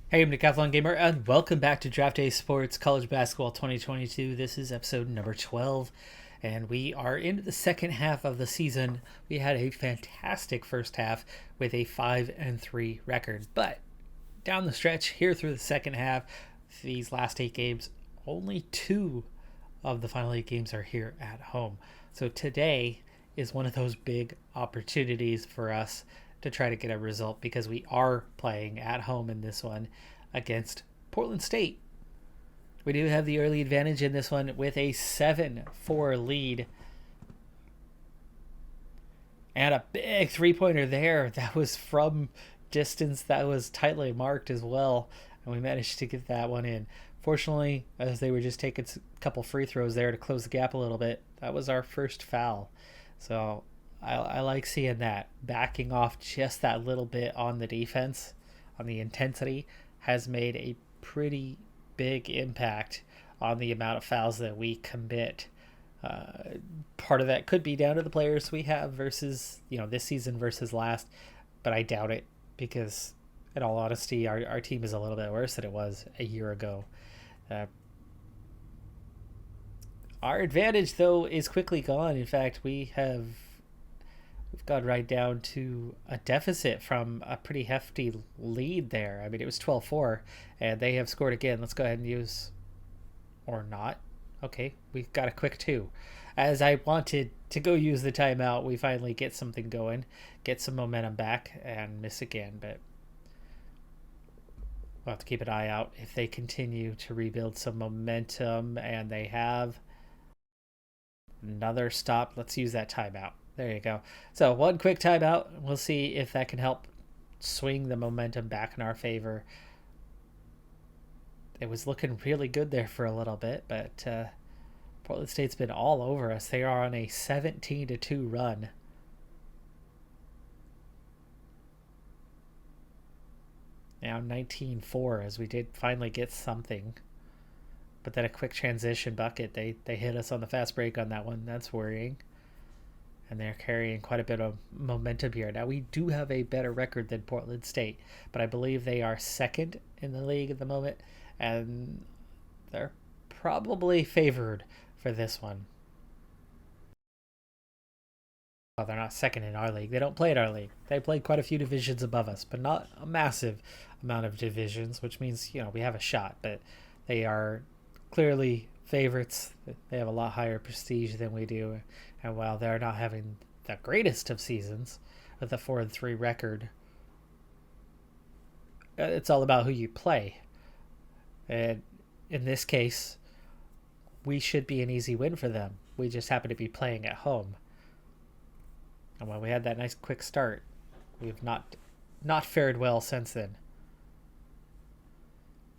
Hey, I'm Decathlon Gamer, and welcome back to Draft Day Sports College Basketball 2022. This is episode number 12, and we are into the second half of the season. We had a fantastic first half with a 5-3 record, but down the stretch here through the second half, these last 8 games, only 2 of the final 8 games are here at home. So today is one of those big opportunities for us to try to get a result because we are playing at home in this one against Portland State. We do have the early advantage in this one with a 7-4 lead. And a big three-pointer there. That was from distance that was tightly marked as well. And we managed to get that one in. Fortunately, as they were just taking a couple free throws there to close the gap a little bit, that was our first foul. So I like seeing that. Backing off just that little bit on the defense, on the intensity, has made a pretty big impact on the amount of fouls that we commit. Part of that could be down to the players we have versus, this season versus last, but I doubt it because, in all honesty, our team is a little bit worse than it was a year ago. Our advantage, though, is quickly gone. In fact, we've got right down to a deficit from a pretty hefty lead there. I mean, it was 12-4, and they have scored again. Let's go ahead and use, or not. Okay, we got a quick 2. As I wanted to go use the timeout, we finally get something going, get some momentum back, and miss again. But we'll have to keep an eye out if they continue to rebuild some momentum, and they have another stop. Let's use that timeout. There you go. So one quick timeout. We'll see if that can help swing the momentum back in our favor. It was looking really good there for a little bit, but Portland State's been all over us. They are on a 17-2 run. Now 19-4 as we did finally get something. But then a quick transition bucket. They hit us on the fast break on that one. That's worrying. And they're carrying quite a bit of momentum here. Now, we do have a better record than Portland State, but I believe they are second in the league at the moment, and they're probably favored for this one. Well, they're not second in our league. They don't play in our league. They play quite a few divisions above us, but not a massive amount of divisions, which means, we have a shot, but they are clearly favorites. They have a lot higher prestige than we do, and while they're not having the greatest of seasons with a 4-3 record, it's all about who you play. And in this case, we should be an easy win for them. We just happen to be playing at home. And when we had that nice quick start, we've not fared well since then.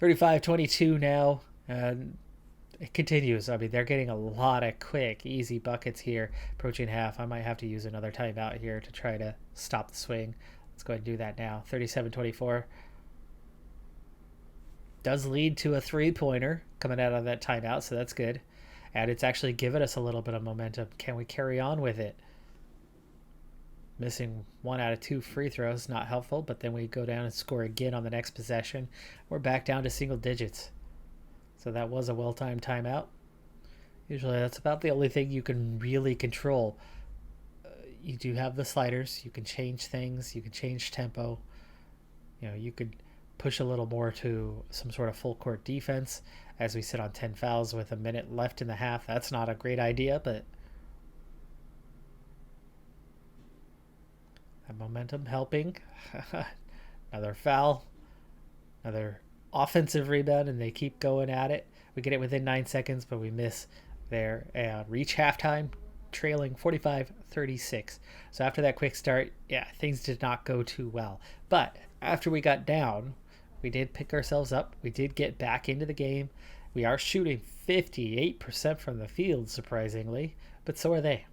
35-22 now, and it continues. I mean, they're getting a lot of quick, easy buckets here, approaching half. I might have to use another timeout here to try to stop the swing. Let's go ahead and do that now. 37-24. Does lead to a three-pointer coming out of that timeout, so that's good. And it's actually given us a little bit of momentum. Can we carry on with it? Missing 1 out of 2 free throws, not helpful, but then we go down and score again on the next possession. We're back down to single digits. So that was a well-timed timeout. Usually that's about the only thing you can really control. You do have the sliders. You can change things. You can change tempo. You could push a little more to some sort of full-court defense as we sit on 10 fouls with a minute left in the half. That's not a great idea, but that momentum helping. Another foul. Another offensive rebound, and they keep going at it. We get it within 9 seconds, but we miss there and reach halftime trailing 45-36. So after that quick start, things did not go too well. But after we got down, we did pick ourselves up. We did get back into the game. We are shooting 58% from the field, surprisingly, but so are they.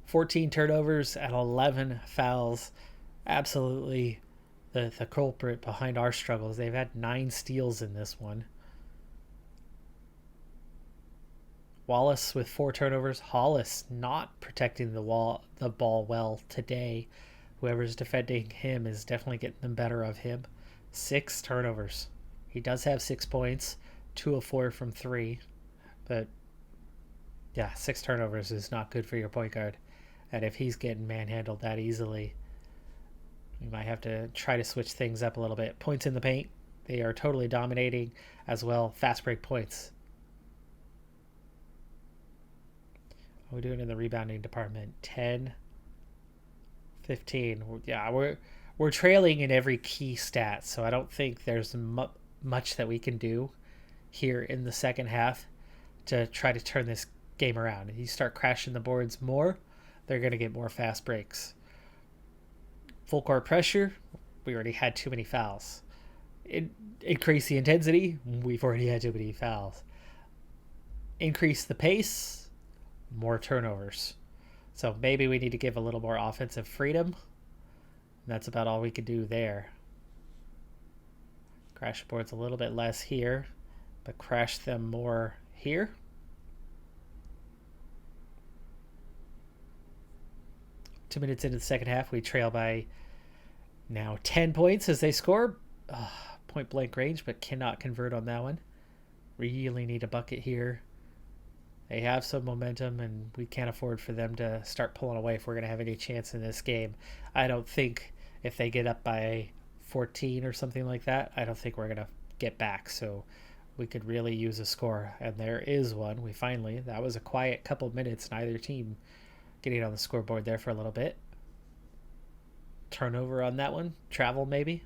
14 turnovers and 11 fouls. Absolutely the culprit behind our struggles. They've had 9 steals in this one. Wallace with 4 turnovers. Hollis not protecting the ball well today. Whoever's defending him is definitely getting the better of him. 6 turnovers. He does have 6 points, 2 of 4 from 3, but yeah, 6 turnovers is not good for your point guard. And if he's getting manhandled that easily, we might have to try to switch things up a little bit. Points in the paint, they are totally dominating as well. Fast break points. What are we doing in the rebounding department? 10, 15. Yeah, we're trailing in every key stat, so I don't think there's much that we can do here in the second half to try to turn this game around. If you start crashing the boards more, they're going to get more fast breaks. Full court pressure, we already had too many fouls. Increase the intensity, we've already had too many fouls. Increase the pace, more turnovers. So maybe we need to give a little more offensive freedom. That's about all we could do there. Crash boards a little bit less here, but crash them more here. Two minutes into the second half, we trail by now 10 points as they score. Point blank range, but cannot convert on that one. Really need a bucket here. They have some momentum, and we can't afford for them to start pulling away if we're going to have any chance in this game. I don't think if they get up by 14 or something like that, I don't think we're going to get back. So we could really use a score, and there is one. That was a quiet couple of minutes, neither team getting on the scoreboard there for a little bit. Turnover on that one. Travel maybe.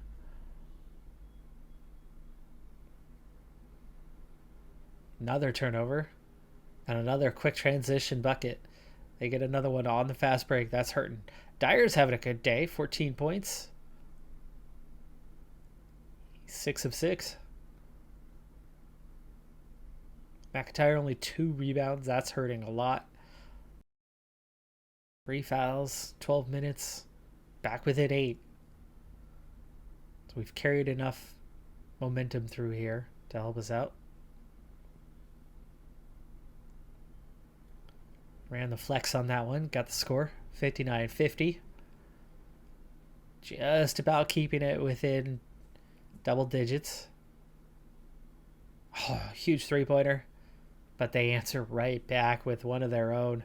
Another turnover. And another quick transition bucket. They get another one on the fast break. That's hurting. Dyer's having a good day. 14 points. 6 of 6. McIntyre only 2 rebounds. That's hurting a lot. 3 fouls, 12 minutes, back within 8. So we've carried enough momentum through here to help us out. Ran the flex on that one, got the score, 59-50. Just about keeping it within double digits. Oh, huge three-pointer, but they answer right back with one of their own.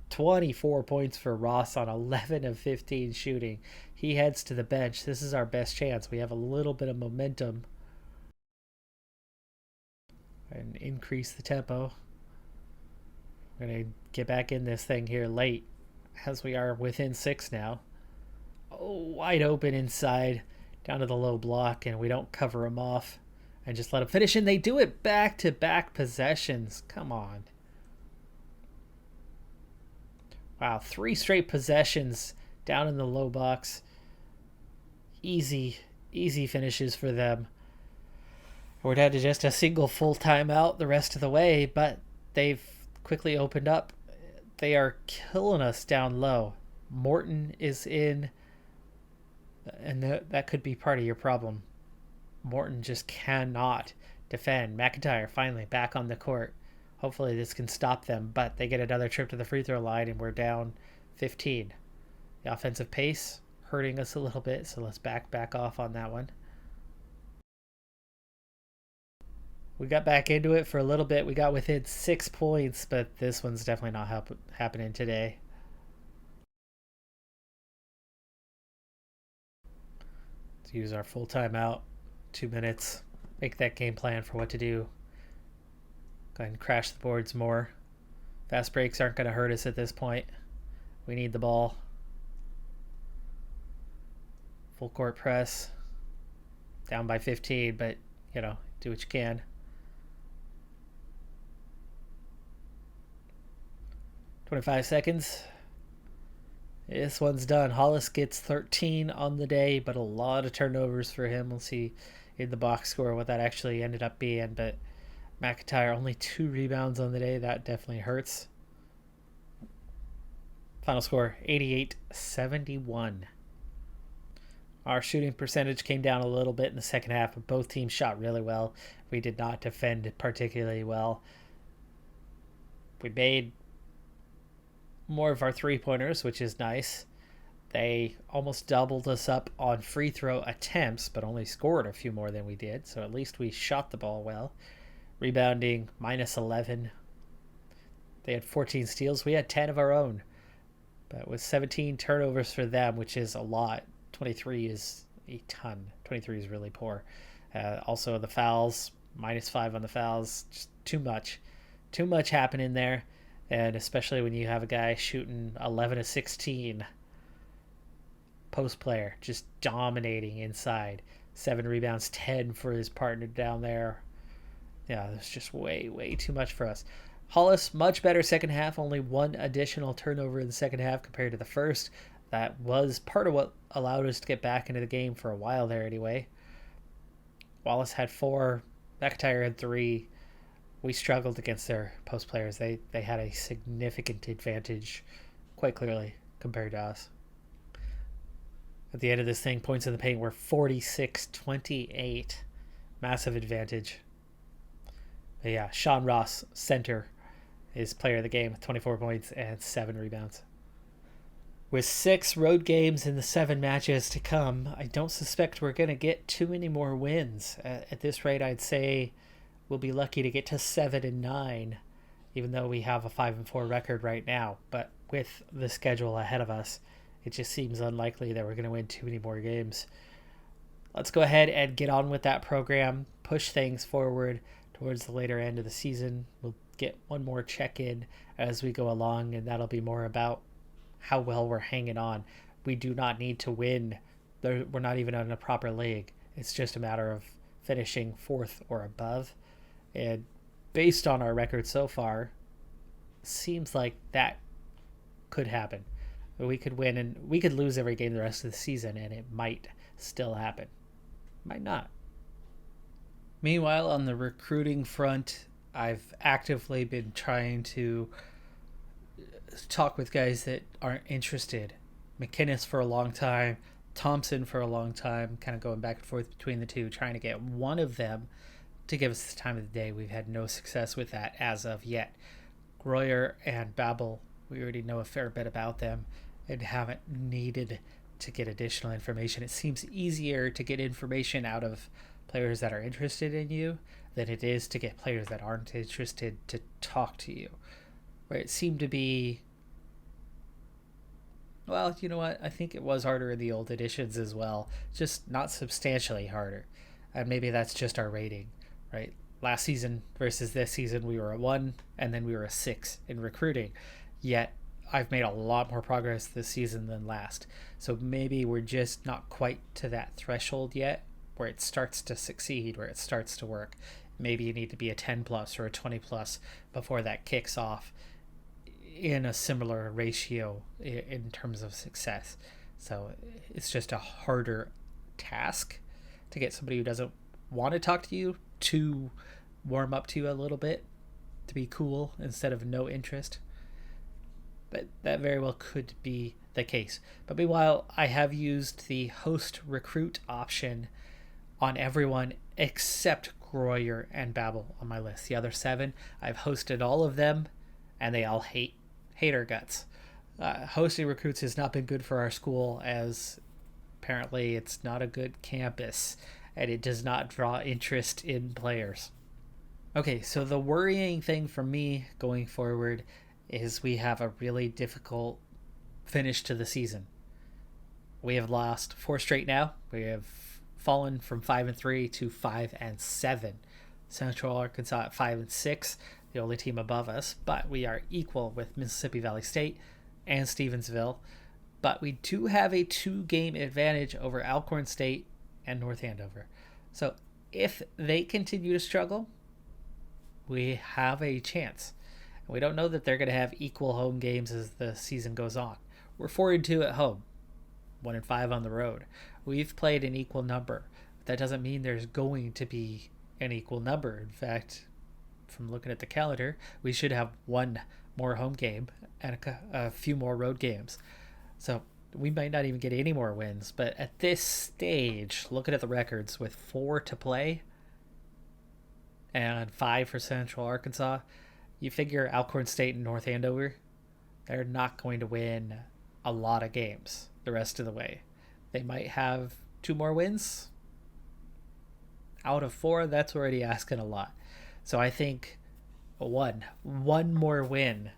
24 points for Ross on 11 of 15 shooting. He heads to the bench. This is our best chance. We have a little bit of momentum. And increase the tempo. We're going to get back in this thing here late, as we are within 6 now. Oh, wide open inside, down to the low block, and we don't cover him off and just let him finish. And they do it back-to-back possessions. Come on. Wow, 3 straight possessions down in the low box. Easy finishes for them. We're down to just a single full timeout the rest of the way, but they've quickly opened up. They are killing us down low. Morton is in, and that could be part of your problem. Morton just cannot defend. McIntyre finally back on the court. Hopefully this can stop them, but they get another trip to the free throw line, and we're down 15. The offensive pace hurting us a little bit, so let's back off on that one. We got back into it for a little bit. We got within 6 points, but this one's definitely not happening today. Let's use our full timeout. 2 minutes. Make that game plan for what to do. Go ahead and crash the boards more. Fast breaks aren't going to hurt us at this point. We need the ball. Full court press. Down by 15, but, do what you can. 25 seconds. This one's done. Hollis gets 13 on the day, but a lot of turnovers for him. We'll see in the box score what that actually ended up being, but McIntyre only 2 rebounds on the day. That definitely hurts. Final score, 88-71. Our shooting percentage came down a little bit in the second half, but both teams shot really well. We did not defend particularly well. We made more of our three-pointers, which is nice. They almost doubled us up on free throw attempts, but only scored a few more than we did, so at least we shot the ball well. Rebounding, -11. They had 14 steals. We had 10 of our own, but with 17 turnovers for them, which is a lot. 23 is a ton. 23 is really poor. Also, the fouls, -5 on the fouls. Just too much. Too much happening there, and especially when you have a guy shooting 11 of 16. Post player, just dominating inside. 7 rebounds, 10 for his partner down there. Yeah, that's just way too much for us. Hollis, much better second half. Only 1 additional turnover in the second half compared to the first. That was part of what allowed us to get back into the game for a while there anyway. Wallace had 4. McIntyre had 3. We struggled against their post players. They had a significant advantage quite clearly compared to us. At the end of this thing, points in the paint were 46-28. Massive advantage. But yeah, Sean Ross, center, is player of the game with 24 points and 7 rebounds. With 6 road games in the 7 matches to come, I don't suspect we're going to get too many more wins. At this rate, I'd say we'll be lucky to get to 7-9, even though we have a 5-4 record right now. But with the schedule ahead of us, it just seems unlikely that we're going to win too many more games. Let's go ahead and get on with that program, push things forward towards the later end of the season. We'll get one more check-in as we go along, and that'll be more about how well we're hanging on. We do not need to win. We're not even in a proper league. It's just a matter of finishing 4th or above. And based on our record so far, seems like that could happen. We could win and we could lose every game the rest of the season, and it might still happen. Might not. Meanwhile, on the recruiting front, I've actively been trying to talk with guys that aren't interested. McInnes for a long time, Thompson for a long time, kind of going back and forth between the two, trying to get one of them to give us the time of the day. We've had no success with that as of yet. Groyer and Babel, we already know a fair bit about them and haven't needed to get additional information. It seems easier to get information out of players that are interested in you than it is to get players that aren't interested to talk to you. Where it seemed to be, well, you know what? I think it was harder in the old editions as well, just not substantially harder. And maybe that's just our rating, right? Last season versus this season, we were a 1, and then we were a 6 in recruiting. Yet, I've made a lot more progress this season than last. So maybe we're just not quite to that threshold yet where it starts to succeed, where it starts to work. Maybe you need to be a 10 plus or a 20 plus before that kicks off in a similar ratio in terms of success. So it's just a harder task to get somebody who doesn't want to talk to you to warm up to you a little bit, to be cool instead of no interest. But that very well could be the case. But meanwhile, I have used the host recruit option on everyone except Groyer and Babel on my list. The other 7, I've hosted all of them, and they all hate our guts. Hosting recruits has not been good for our school, as apparently it's not a good campus, and it does not draw interest in players. Okay, so the worrying thing for me going forward is we have a really difficult finish to the season. We have lost 4 straight now. We have fallen from 5-3 to 5-7. Central Arkansas at 5-6, the only team above us, but we are equal with Mississippi Valley State and Stevensville. But we do have a 2-game advantage over Alcorn State and North Andover. So if they continue to struggle, we have a chance. We don't know that they're going to have equal home games as the season goes on. We're 4-2 at home, 1-5 on the road. We've played an equal number. But that doesn't mean there's going to be an equal number. In fact, from looking at the calendar, we should have 1 more home game and a few more road games. So we might not even get any more wins. But at this stage, looking at the records with 4 to play and 5 for Central Arkansas, You figure Alcorn State and North Andover, they're not going to win a lot of games the rest of the way. They might have 2 more wins out of 4. That's already asking a lot. So I think one more win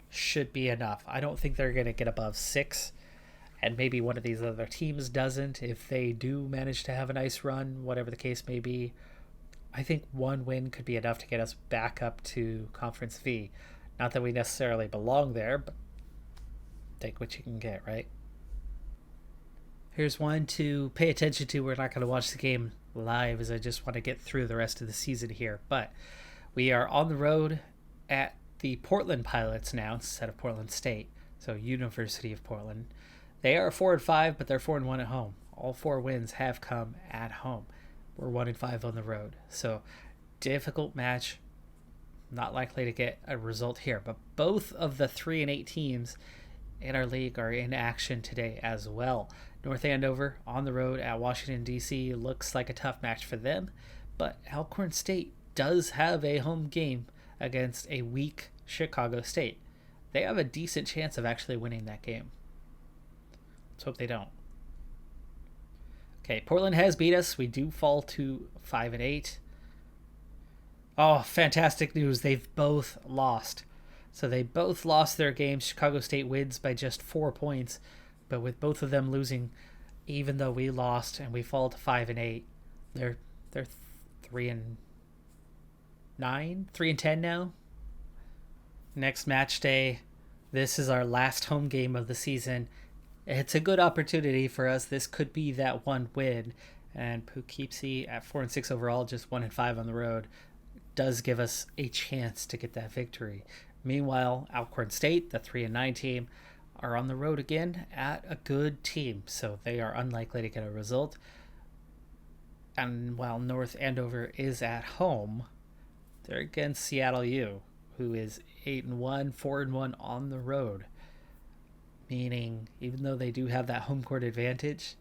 should be enough. I don't think they're going to get above 6, and maybe one of these other teams doesn't. If they do manage to have a nice run, whatever the case may be, I think 1 win could be enough to get us back up to Conference V. Not that we necessarily belong there, but take what you can get, right? Here's one to pay attention to. We're not going to watch the game live, as I just want to get through the rest of the season here. But we are on the road at the Portland Pilots now instead of Portland State, so University of Portland. They are 4-5, but they're 4-1 at home. All 4 wins have come at home. We're 1-5 on the road, so difficult match. Not likely to get a result here, but both of the 3-8 teams in our league are in action today as well. North Andover on the road at Washington, D.C. looks like a tough match for them, but Alcorn State does have a home game against a weak Chicago State. They have a decent chance of actually winning that game. Let's hope they don't. Okay, Portland has beat us. We do fall to 5-8. Oh, fantastic news. They've both lost. So they both lost their games. Chicago State wins by just 4 points, but with both of them losing, even though we lost and we fall to 5-8, they're 3-9, 3-10 now. Next match day, this is our last home game of the season. It's a good opportunity for us. This could be that 1 win, and Poughkeepsie at 4-6 overall, just 1-5 on the road, does give us a chance to get that victory. Meanwhile, Alcorn State, the 3-9 team, are on the road again at a good team, so they are unlikely to get a result. And while North Andover is at home, they're against Seattle U, who is 8-1, 4-1 on the road. Meaning, even though they do have that home court advantage,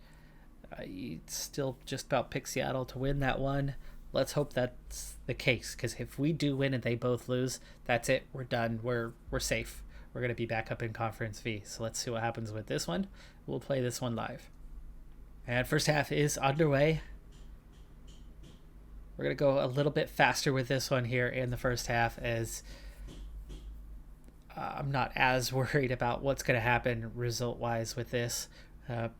you still just about pick Seattle to win that one. Let's hope that's the case, because if we do win and they both lose, that's it. We're done. We're safe. We're going to be back up in Conference V. So let's see what happens with this one. We'll play this one live. And first half is underway. We're going to go a little bit faster with this one here in the first half, as I'm not as worried about what's going to happen result-wise with this. I'm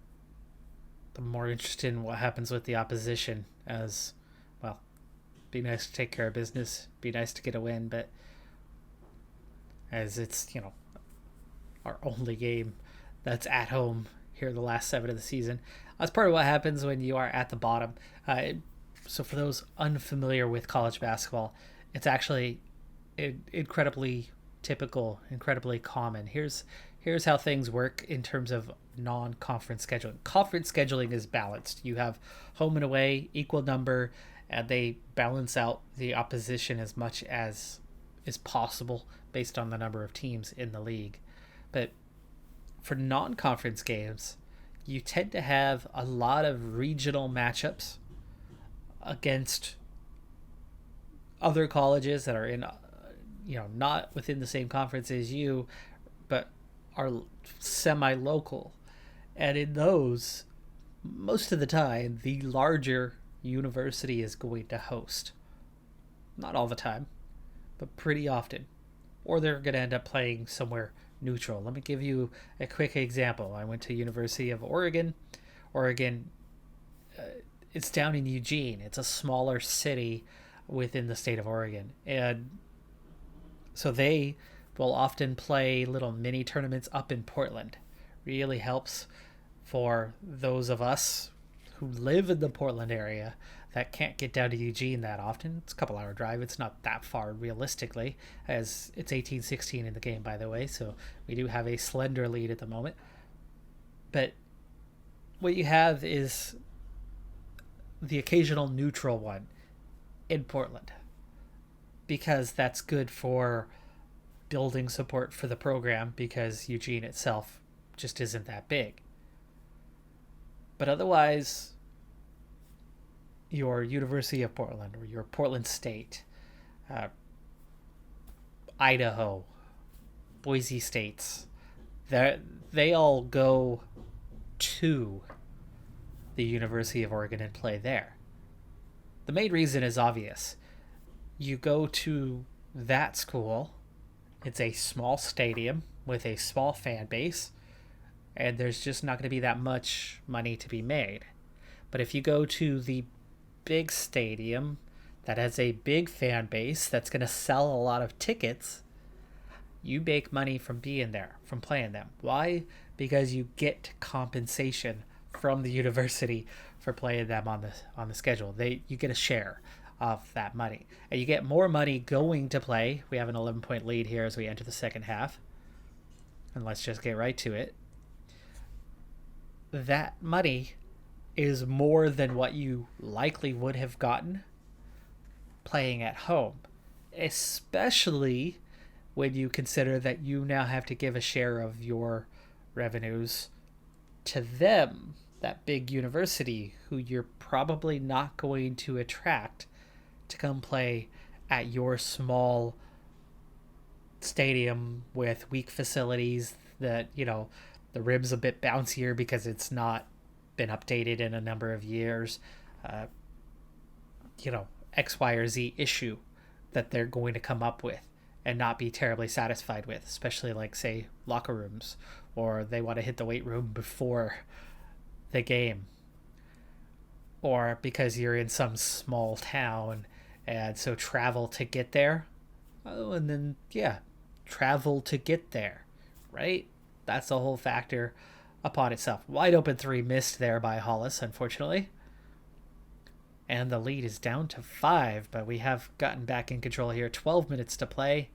more interested in what happens with the opposition, as, well, be nice to take care of business, be nice to get a win, but as it's, our only game that's at home here the last 7 of the season. That's part of what happens when you are at the bottom. So for those unfamiliar with college basketball, it's actually incredibly typical, incredibly common. Here's how things work in terms of non-conference scheduling. Conference scheduling is balanced. You have home and away, equal number, and they balance out the opposition as much as is possible based on the number of teams in the league. But for non-conference games, you tend to have a lot of regional matchups against other colleges that are in, not within the same conference as you, but are semi-local. And in those, most of the time, the larger university is going to host. Not all the time, but pretty often. Or they're going to end up playing somewhere neutral. Let me give you a quick example. I went to University of Oregon. It's down in Eugene. It's a smaller city within the state of Oregon. And so they will often play little mini tournaments up in Portland. Really helps for those of us who live in the Portland area that can't get down to Eugene that often. It's a couple hour drive. It's not that far realistically, as it's 18-16 in the game, by the way. So we do have a slender lead at the moment. But what you have is the occasional neutral one in Portland, because that's good for building support for the program, because Eugene itself just isn't that big. But otherwise, your University of Portland or your Portland State, Idaho, Boise States, they all go to the University of Oregon and play there. The main reason is obvious. You go to that school, it's a small stadium with a small fan base, and there's just not going to be that much money to be made. But if you go to the big stadium that has a big fan base that's going to sell a lot of tickets, you make money from being there, from playing them. Why? Because you get compensation from the university for playing them on the schedule. You get a share of that money, and you get more money going to play. We have an 11-point lead here as we enter the second half, and let's just get right to it. That money is more than what you likely would have gotten playing at home, especially when you consider that you now have to give a share of your revenues to them, that big university who you're probably not going to attract to come play at your small stadium with weak facilities that, the rim's a bit bouncier because it's not been updated in a number of years. X, Y, or Z issue that they're going to come up with and not be terribly satisfied with, especially like, say, locker rooms, or they want to hit the weight room before the game, or because you're in some small town and so travel to get there. Oh, and then, travel to get there, right? That's a whole factor upon itself. Wide open three missed there by Hollis, unfortunately. And the lead is down to 5, but we have gotten back in control here. 12 minutes to play.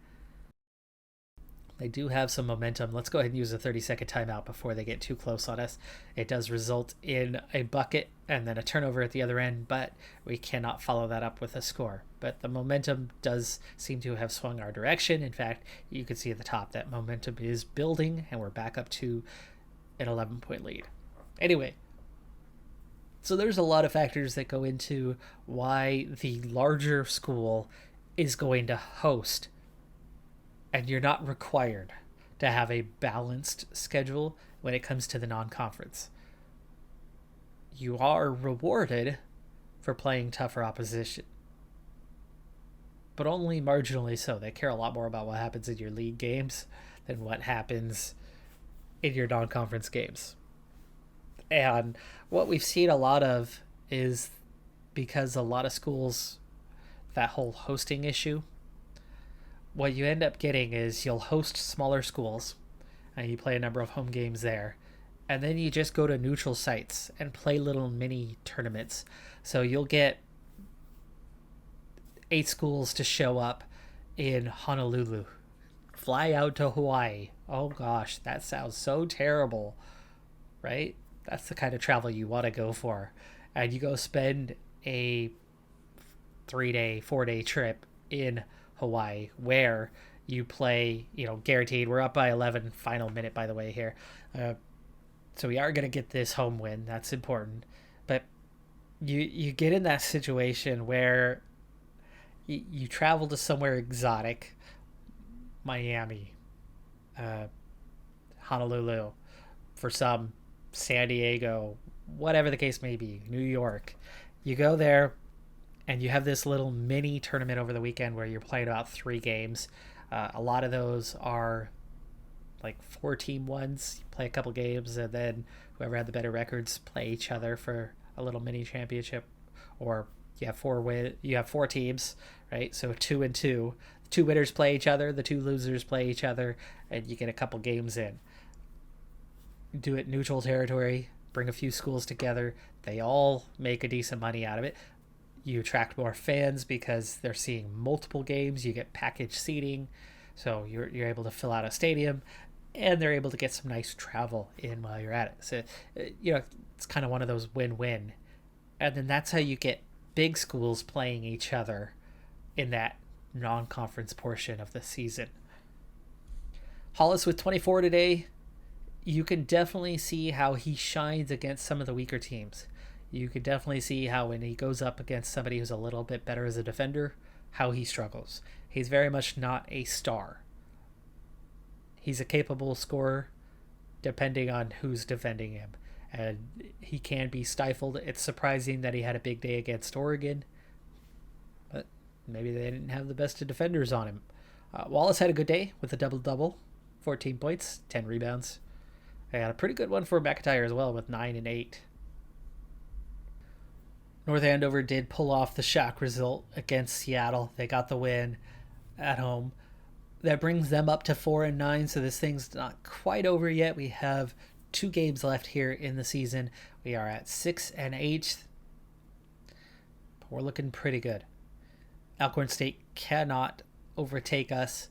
They do have some momentum. Let's go ahead and use a 30-second timeout before they get too close on us. It does result in a bucket and then a turnover at the other end, but we cannot follow that up with a score. But the momentum does seem to have swung our direction. In fact, you can see at the top that momentum is building, and we're back up to an 11-point lead. Anyway, so there's a lot of factors that go into why the larger school is going to host, and you're not required to have a balanced schedule when it comes to the non-conference. You are rewarded for playing tougher opposition, but only marginally so. They care a lot more about what happens in your league games than what happens in your non-conference games. And what we've seen a lot of is, because a lot of schools, that whole hosting issue, what you end up getting is you'll host smaller schools and you play a number of home games there, and then you just go to neutral sites and play little mini tournaments. So you'll get 8 schools to show up in Honolulu, fly out to Hawaii. Oh gosh, that sounds so terrible, right? That's the kind of travel you want to go for. And you go spend a 3-day, 4-day trip in Hawaii where you play, guaranteed. We're up by 11, final minute, by the way, here. So we are going to get this home win. That's important. But you get in that situation where you travel to somewhere exotic, Miami, Honolulu, for some, San Diego, whatever the case may be, New York. You go there and you have this little mini tournament over the weekend where you're playing about 3 games. A lot of those are like 4-team ones. You play a couple games, and then whoever had the better records play each other for a little mini championship. Or you have 4 teams, right? So 2 and 2. The 2 winners play each other, the 2 losers play each other, and you get a couple games in. Do it neutral territory, bring a few schools together. They all make a decent money out of it. You attract more fans because they're seeing multiple games. You get package seating, so you're able to fill out a stadium, and they're able to get some nice travel in while you're at it. So, it's kind of one of those win-win. And then that's how you get big schools playing each other in that non-conference portion of the season. Hollis with 24 today. You can definitely see how he shines against some of the weaker teams. You can definitely see how when he goes up against somebody who's a little bit better as a defender, how he struggles. He's very much not a star. He's a capable scorer depending on who's defending him. And he can be stifled. It's surprising that he had a big day against Oregon, but maybe they didn't have the best of defenders on him. Wallace had a good day with a double-double, 14 points, 10 rebounds. I got a pretty good one for McIntyre as well with 9 and 8. North Andover did pull off the shock result against Seattle. They got the win at home. That brings them up to 4 and 9, so this thing's not quite over yet. We have 2 games left here in the season. We are at 6 and 8. But we're looking pretty good. Alcorn State cannot overtake us.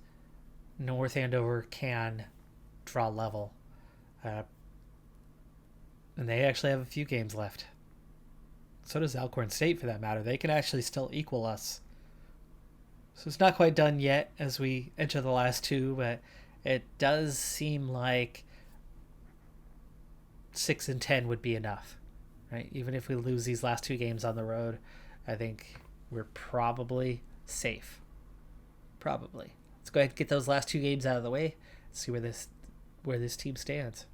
North Andover can draw level. And they actually have a few games left. So does Alcorn State, for that matter. They can actually still equal us. So it's not quite done yet as we enter the last 2, but it does seem like 6 and 10 would be enough, right? Even if we lose these last 2 games on the road, I think we're probably safe. Probably. Let's go ahead and get those last 2 games out of the way. See where this team stands.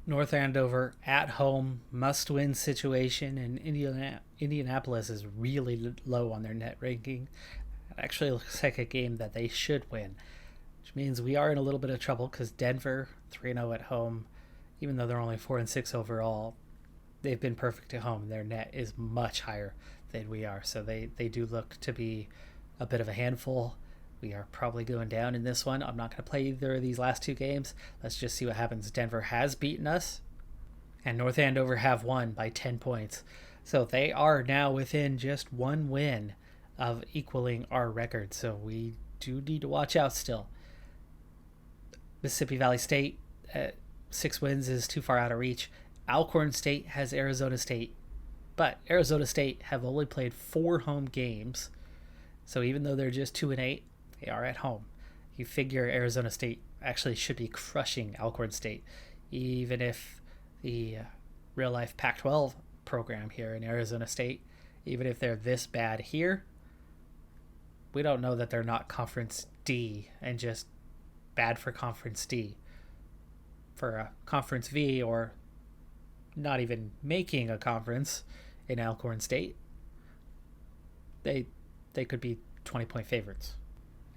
North Andover at home, must-win situation, and Indianapolis is really low on their net ranking. It actually looks like a game that they should win, which means we are in a little bit of trouble because Denver, 3-0 at home, even though they're only 4 and 6 overall, they've been perfect at home. Their net is much higher than we are, so they do look to be a bit of a handful. We are probably going down in this one. I'm not going to play either of these last 2 games. Let's just see what happens. Denver has beaten us, and North Andover have won by 10 points. So they are now within just 1 win of equaling our record. So we do need to watch out still. Mississippi Valley State at 6 wins is too far out of reach. Alcorn State has Arizona State, but Arizona State have only played 4 home games. So even though they're just 2 and 8, they are at home. You figure Arizona State actually should be crushing Alcorn State, even if the real-life Pac-12 program here in Arizona State, even if they're this bad here, we don't know that they're not Conference D and just bad for Conference D. For a Conference V, or not even making a conference in Alcorn State, they could be 20-point favorites.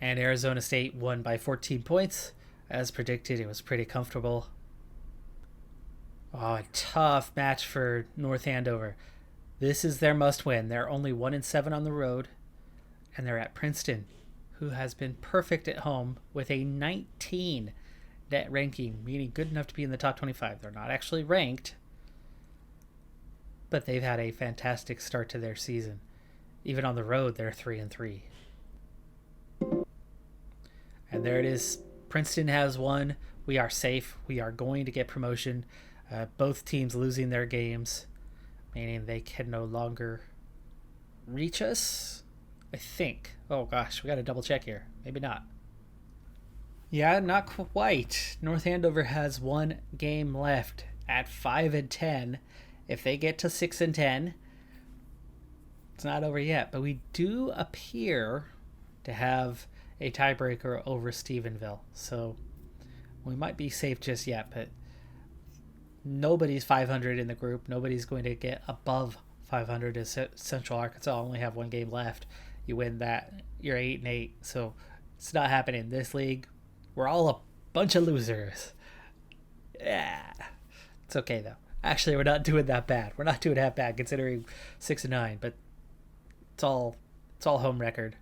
And Arizona State won by 14 points. As predicted, it was pretty comfortable. Oh, a tough match for North Andover. This is their must-win. They're only 1 and 7 on the road, and they're at Princeton, who has been perfect at home with a 19 net ranking, meaning good enough to be in the top 25. They're not actually ranked, but they've had a fantastic start to their season. Even on the road, they're 3 and 3. And there it is. Princeton has won. We are safe. We are going to get promotion. Both teams losing their games, meaning they can no longer reach us, I think. Oh gosh, we got to double check here. Maybe not. Yeah, not quite. North Andover has 1 game left at 5 and 10. If they get to 6 and 10, it's not over yet. But we do appear to have a tiebreaker over Stephenville, so we might be safe just yet. But nobody's 500 in the group. Nobody's going to get above 500 as Central Arkansas only have 1 game left. You win that, you're 8 and 8. So it's not happening in this league. We're all a bunch of losers. Yeah, it's okay though. Actually, we're not doing that bad. We're not doing that bad considering 6 and 9. But it's all home record.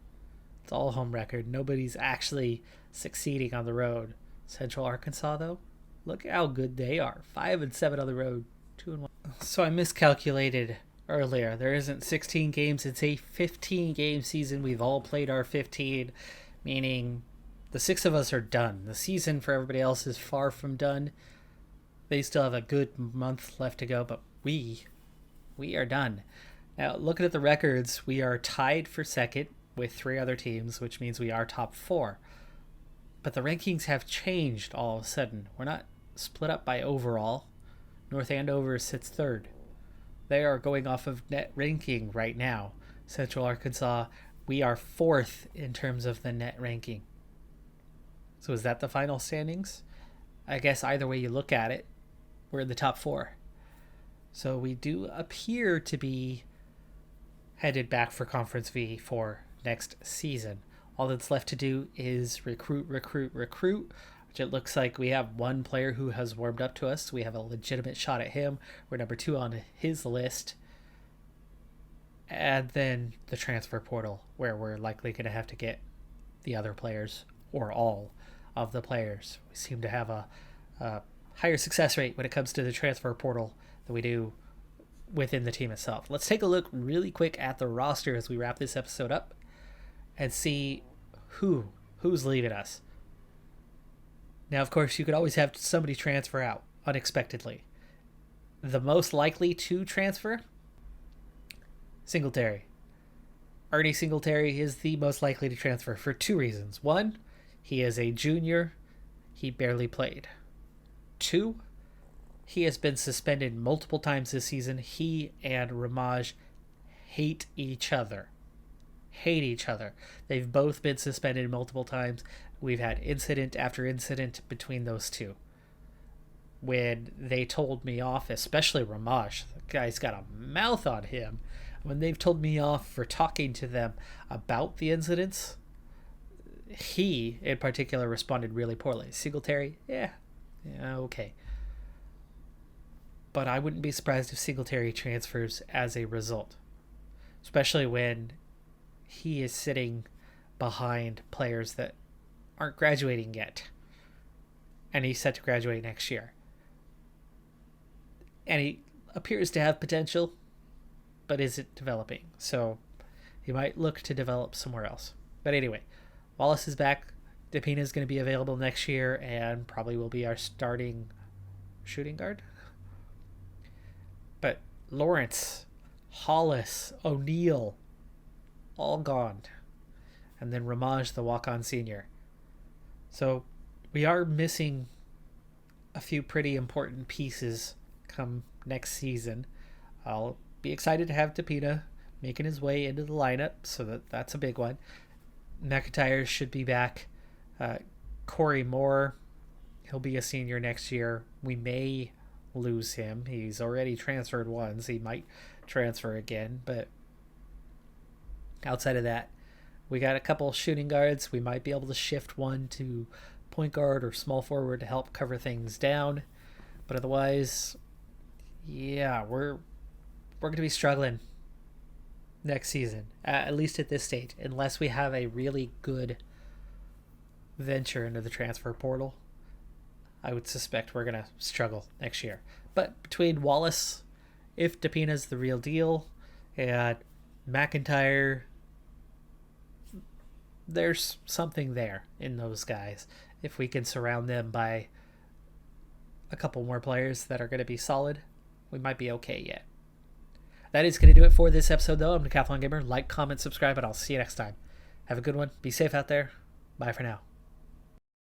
It's all home record. Nobody's actually succeeding on the road. Central Arkansas though, look how good they are. 5 and 7 on the road, 2 and 1. So I miscalculated earlier. There isn't 16 games. It's a 15-game season. We've all played our 15, meaning the 6 of us are done. The season for everybody else is far from done. They still have a good month left to go, but we are done. Now, looking at the records, we are tied for second with 3 other teams, which means we are top 4. But the rankings have changed all of a sudden. We're not split up by overall. North Andover sits 3rd. They are going off of net ranking right now. Central Arkansas, we are 4th in terms of the net ranking. So is that the final standings? I guess either way you look at it, we're in the top 4. So we do appear to be headed back for Conference V for next season. All that's left to do is recruit, which it looks like we have one player who has warmed up to us. We have a legitimate shot at him. We're number 2 on his list. And then the transfer portal, where we're likely going to have to get the other players or all of the players. We seem to have a higher success rate when it comes to the transfer portal than we do within the team itself. Let's take a look really quick at the roster as we wrap this episode up and see who's leaving us. Now, of course, you could always have somebody transfer out unexpectedly. The most likely to transfer, Singletary. Ernie Singletary is the most likely to transfer for 2 reasons. 1, he is a junior. He barely played. 2, he has been suspended multiple times this season. He and Ramaj hate each other. They've both been suspended multiple times. We've had incident after incident between those two. When they told me off, especially Ramaj, the guy's got a mouth on him. When they've told me off for talking to them about the incidents, he, in particular, responded really poorly. Singletary, yeah, okay. But I wouldn't be surprised if Singletary transfers as a result. Especially when he is sitting behind players that aren't graduating yet. And he's set to graduate next year. And he appears to have potential, but isn't developing. So he might look to develop somewhere else. But anyway, Wallace is back. DePina is going to be available next year and probably will be our starting shooting guard. But Lawrence, Hollis, O'Neill, all gone. And then Ramaj, the walk-on senior. So we are missing a few pretty important pieces come next season. I'll be excited to have DePina making his way into the lineup, so that's a big one. McIntyre should be back. Corey Moore, he'll be a senior next year. We may lose him. He's already transferred once. He might transfer again, but outside of that, we got a couple shooting guards. We might be able to shift one to point guard or small forward to help cover things down. But otherwise, yeah, we're going to be struggling next season, at least at this stage, unless we have a really good venture into the transfer portal. I would suspect we're going to struggle next year. But between Wallace, if DePina's the real deal, and McIntyre, there's something there in those guys. If we can surround them by a couple more players that are going to be solid, we might be okay yet. That is going to do it for this episode, though. I'm Decathlon Gamer. Like, comment, subscribe, and I'll see you next time. Have a good one. Be safe out there. Bye for now.